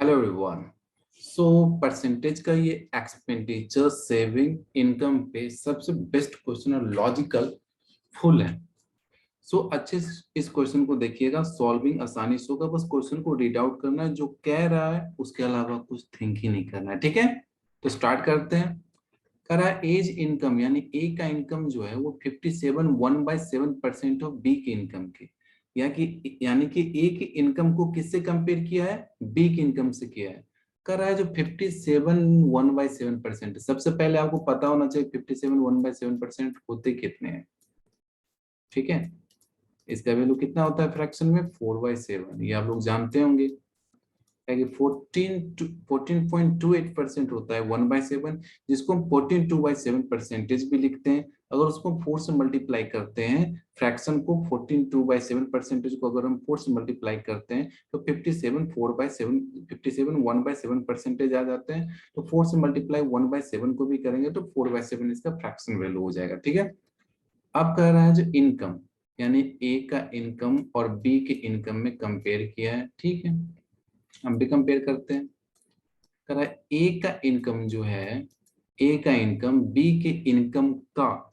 Hello everyone. So percentage का ये expenditure saving income पे सबसे बेस्ट क्वेश्चन और लॉजिकल फुल है। सो अच्छे से इस क्वेश्चन को देखिएगा, सॉल्विंग आसानी से होगा। बस क्वेश्चन को रीड आउट करना है, जो कह रहा है उसके अलावा कुछ थिंक ही नहीं करना है। ठीक है, तो स्टार्ट करते हैं। कह रहा है एज इनकम यानी ए का इनकम जो है वो 57 1/7% ऑफ बी के इनकम की, यानी कि ए की इनकम को किससे कंपेयर किया है? बी की इनकम से किया है। कह रहा है जो 57 1/7%, सबसे पहले आपको पता होना चाहिए 57 1/7% होते कितने हैं। ठीक है, इसका वैल्यू कितना होता है फ्रैक्शन में? 4/7। ये आप लोग जानते होंगे कि 14.28% होता है 1/7, जिसको हम 14/2/7 भी लिखते हैं। अगर उसको 4 से मल्टीप्लाई करते हैं, फ्रैक्शन को 14/2/7 को अगर हम 4 से मल्टीप्लाई करते हैं तो 57 1/7 आ जाते हैं। तो 4 से मल्टीप्लाई 1/7 को भी करेंगे तो 4/7 इसका फ्रैक्शन वैल्यू हो जाएगा। ठीक है, अब कह रहा है जो इनकम यानी ए का इनकम और बी के इनकम में कंपेयर किया है। ठीक है, हम भी कंपेयर करते हैं। कह रहा है ए का इनकम जो है, ए का इनकम बी के इनकम का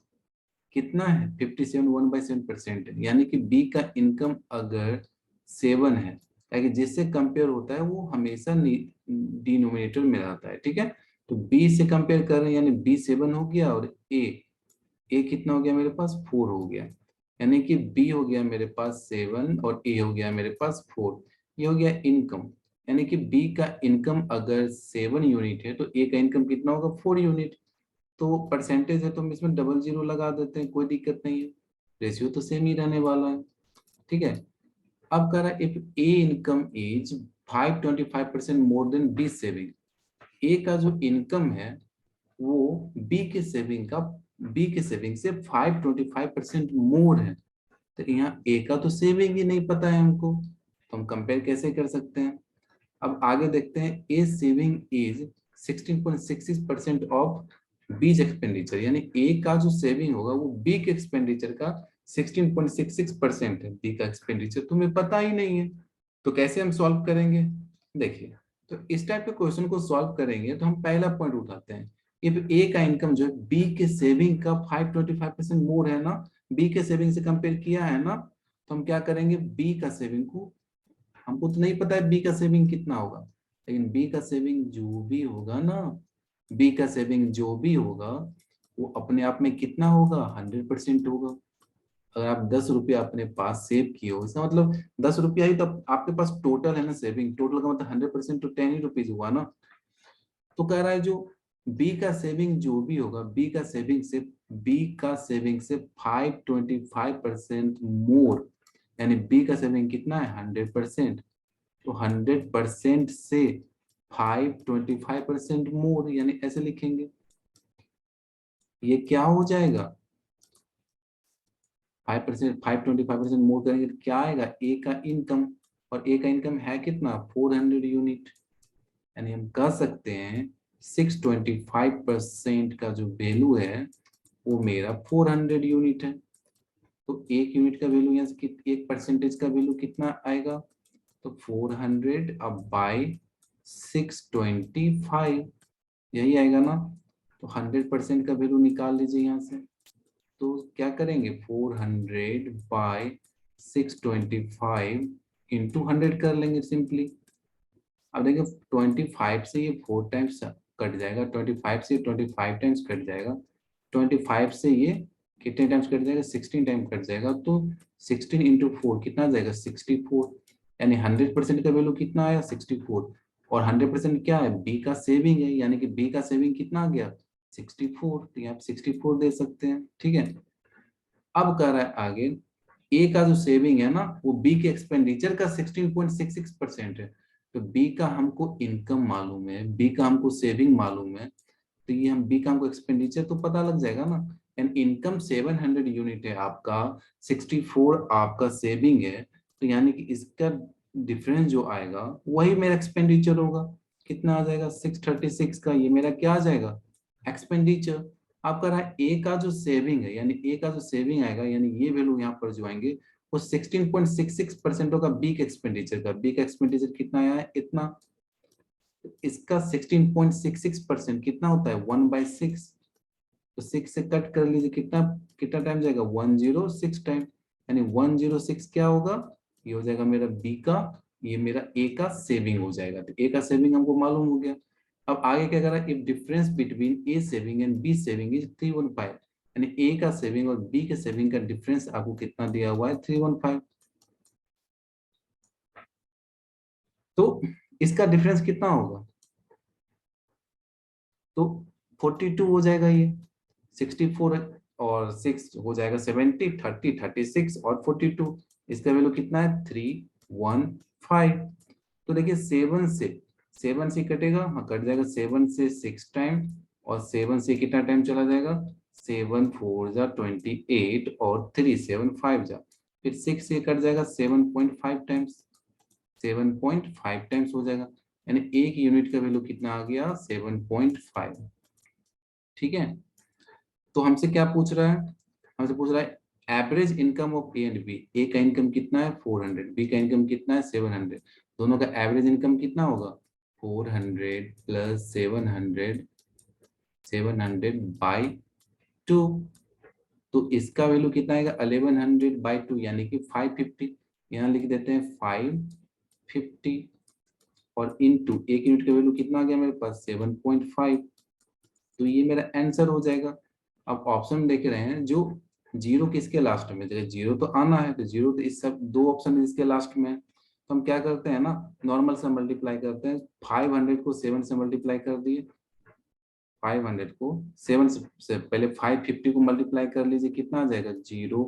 कितना है? 57 1/7%, यानी कि बी का इनकम अगर 7 है, ताकि जिससे कंपेयर होता है वो हमेशा डिनोमिनेटर में रहता है। ठीक है, तो बी से कंपेयर कर रहे हैं, यानी बी 7 हो गया और ए कितना हो गया मेरे पास? 4 हो गया। यानी कि बी हो गया मेरे पास 7 और ए हो गया मेरे पास 4। ये हो गया इनकम, यानी कि बी का इनकम अगर 7 यूनिट है तो ए का इनकम कितना होगा? 4 यूनिट। तो परसेंटेज है तो हम इसमें डबल जीरो लगा देते हैं, कोई दिक्कत नहीं है, रेशियो तो सेम ही रहने वाला है। ठीक है, अब कह रहा है if A income is 525% more than B saving, A का जो इनकम है वो बी के सेविंग से 525% मोर है। तो यहाँ ए का तो सेविंग ही नहीं पता है हमको, तो हम कंपेयर कैसे कर सकते हैं? अब आगे देखते हैं। ए सेविंग इज 16.66% ऑफ बीज एक्सपेंडिचर, यानी ए का जो सेविंग होगा वो बी के एक्सपेंडिचर का 16.66% है। बी का एक्सपेंडिचर तुम्हें पता ही नहीं है, तो कैसे हम सॉल्व करेंगे? देखिए, तो इस टाइप के क्वेश्चन को सॉल्व करेंगे तो हम पहला पॉइंट उठाते हैं। इफ ए का इनकम जो है बी के सेविंग का 525% मोर है ना, बी के सेविंग से कंपेयर किया है ना, तो हम क्या करेंगे? बी का सेविंग को, हमको तो नहीं पता है बी का सेविंग कितना होगा, लेकिन बी का सेविंग जो भी होगा ना, बी का सेविंग जो भी होगा वो अपने आप में कितना होगा? 100% होगा। अगर आप 10 रुपया अपने पास सेव किए हो, इसका मतलब 10 रुपया ही तो आपके पास टोटल है ना सेविंग। टोटल का मतलब 100% तो 10 ही रुपीज हुआ ना। तो कह रहा है जो बी का सेविंग जो भी होगा, बी का सेविंग से 525% मोर, यानी बी का सेविंग कितना है? 100%। तो 100% से 525% मोर, यानी ऐसे लिखेंगे। ये क्या हो जाएगा? 525% मोर करेंगे तो क्या आएगा? ए का इनकम, और ए का इनकम है कितना? 400 यूनिट। यानी हम कह सकते हैं 625% का जो वैल्यू है वो मेरा 400 यूनिट है। तो एक यूनिट का वैल्यू यहाँ से एक परसेंटेज का वैल्यू कितना आएगा? तो 400 अब बाई 625, यही आएगा ना। तो 100% का वैल्यू निकाल लीजिए यहाँ से। तो क्या करेंगे? 400/625 इंटू 100 कर लेंगे सिंपली। अब देखिए 25 से ये 4 टाइम्स कट जाएगा, 25 से 25 टाइम्स कट जाएगा, 25 से ये कितने टाइम्स कट जाएगा? 16 टाइम कट जाएगा। तो 16 इंटू 4 कितना आ जाएगा? 64। यानी 100% का वैल्यू कितना आया? 64। और 100% क्या है? बी का सेविंग है, यानी कि बी का सेविंग कितना आ गया? 64। तो यहाँ 64 दे सकते हैं। ठीक है, अब कह रहा है आगे ए का जो सेविंग है ना वो बी के एक्सपेंडिचर का 16.66% है। तो बी का हमको इनकम मालूम है, बी का हमको सेविंग मालूम है, तो ये हम बी का हमको एक्सपेंडिचर तो पता लग जाएगा ना। एंड इनकम 700 यूनिट है आपका, 64 आपका सेविंग है, तो यानी कि इसका डिफरेंस जो आएगा वही मेरा एक्सपेंडिचर होगा। कितना आ जाएगा? 636 का ये मेरा क्या आ जाएगा? एक्सपेंडिचर। आपका रहा ए का जो सेविंग है, यानी ए का जो सेविंग आएगा, यानी ये वैल्यू यहाँ पर जो आएंगे वो 16.66% होगा बी के एक्सपेंडिचर का। बी का एक्सपेंडिचर कितना आया है? इतना। इसका 16.66% कितना होता है 1/6, तो 6 से कट कर लीजिए, कितना कितना टाइम जाएगा 106 टाइम, यानी 106 क्या होगा, ये हो जाएगा मेरा बी का, ये मेरा ए का सेविंग हो जाएगा। तो ए का सेविंग हमको मालूम हो गया। अब आगे क्या करा, if difference between A saving and B saving is 315, यानी ए का सेविंग और बी के सेविंग का डिफरेंस आपको कितना दिया हुआ है 315। तो इसका डिफरेंस कितना होगा, तो 42 हो जाएगा, ये 64 है, और 6 हो जाएगा 70, 30, 36 और 42, इसका वैल्यू कितना है 315। तो देखिए 7 से कटेगा, हाँ कट जाएगा, 7 से 6 टाइम, और 7 से कितना टाइम चला जाएगा, 7 4 जा 28 और 3 7 5 जा, फिर 6 से कट जाएगा 7.5 टाइम्स, 7.5 टाइम्स हो जाएगा, यानी एक यूनिट का वैल्यू कितना आ गया 7.5। ठीक है, तो हमसे क्या पूछ रहा है, हमसे पूछ रहा है average income of A and B, A का इनकम कितना है 400, बी का इनकम कितना है 700, दोनों का एवरेज इनकम कितना होगा 400 प्लस 700, 700 बाई 2, तो इसका वैल्यू कितना आएगा 1100 बाई 2, यानी कि 550, यहाँ लिख देते हैं 550, और इनटू एक यूनिट का वैल्यू कितना आ गया मेरे पास 7.5, तो ये मेरा आंसर हो जाएगा। अब ऑप्शन देख रहे हैं जो जीरो किसके लास्ट में, देखिए जीरो तो आना है, तो जीरो तो इस सब दो ऑप्शन इसके लास्ट में है, तो हम क्या करते हैं ना, नॉर्मल से मल्टीप्लाई करते हैं, 500 को 7 से मल्टीप्लाई कर दिए, 500 को 7 से पहले 550 को मल्टीप्लाई कर लीजिए, कितना आ जाएगा 0,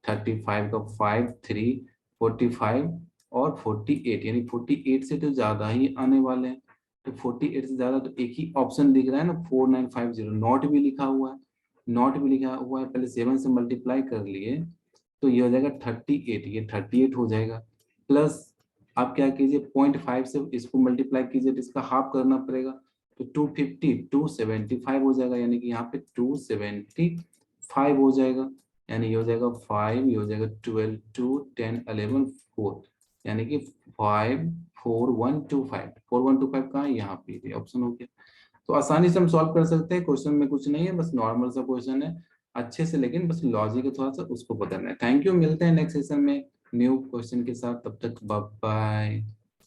35 का 5, 3, 45 और 48, यानी 48 से तो ज्यादा ही आने वाले हैं, तो 48 से ज्यादा, तो एक ही ऑप्शन दिख रहा है ना 4950, नॉट भी लिखा हुआ है, नॉट भी लिखा हुआ है, पहले 7 से मल्टीप्लाई कर लिए, तो ये हो जाएगा 38, ये 38 हो जाएगा, प्लस आप क्या कीजिए 0.5 से इसको मल्टीप्लाई कीजिए, तो इसका हाफ करना पड़ेगा, तो 250 275 हो जाएगा, यानी कि यहाँ पे 275 हो जाएगा, यानी ये हो जाएगा 5, ये हो जाएगा 12, 2, 10, 11, 4, यानी कि 54125, 4125 कहाँ है, यहाँ पे ऑप्शन हो गया। तो आसानी से हम सॉल्व कर सकते हैं, क्वेश्चन में कुछ नहीं है, बस नॉर्मल सा क्वेश्चन है, अच्छे से, लेकिन बस लॉजिक है थोड़ा सा उसको बताना है। थैंक यू, मिलते हैं नेक्स्ट सेशन में न्यू क्वेश्चन के साथ, तब तक बाय बाय।